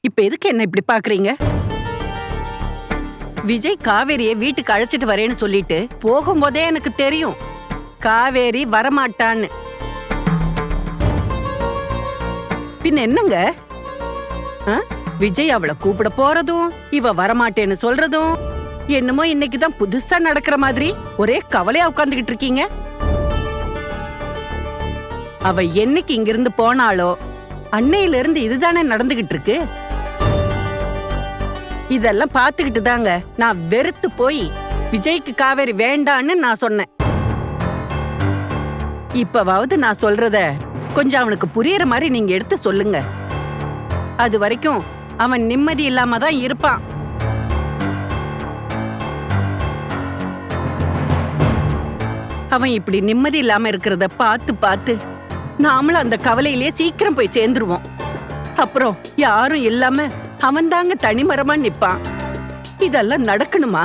இப்ப எதுக்கு என்ன இப்படி பாக்குறீங்க? விஜய் காவேரிய வீட்டுக்கு அழைச்சிட்டு வரேன்னு சொல்லிட்டு போகும்போதே எனக்கு தெரியும் காவேரி வரமாட்டான்னு. பின்ன என்னங்க? விஜய் அவளை கூப்பிட போறதும் இவ வரமாட்டேன்னு சொல்றதும் என்னமோ இன்னைக்குதான் புதுசா நடக்கிற மாதிரி ஒரே கவலையா உட்கார்ந்துகிட்டு இருக்கீங்க. அவ என்னைக்கு இங்கிருந்து போனாலோ அன்னையில இருந்து இதுதானே நடந்துகிட்டு இருக்கு. இதெல்லாம் பாத்துக்கிட்டு தாங்க நான் வெறுத்து போய் விஜய்க்கு காவேரி வேண்டான்னு நான் சொன்னேன். இப்பவாவது நான் சொல்றத கொஞ்சம் அவனுக்கு புரியற மாதிரி நீங்க எடுத்து சொல்லுங்க. அது வரைக்கும் அவன் நிம்மதி இல்லாம தான் இருப்பான். அவன் இப்படி நிம்மதி இல்லாம இருக்கிறத பார்த்து பார்த்து நாமளும் அந்த கவலையிலே சீக்கிரம் போய் சேர்ந்துருவோம். அப்புறம் யாரும் இல்லாம அவன் தாங்க தனிமரமா நிப்பான். இதெல்லாம் நடக்கணுமா?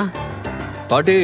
பாட்டி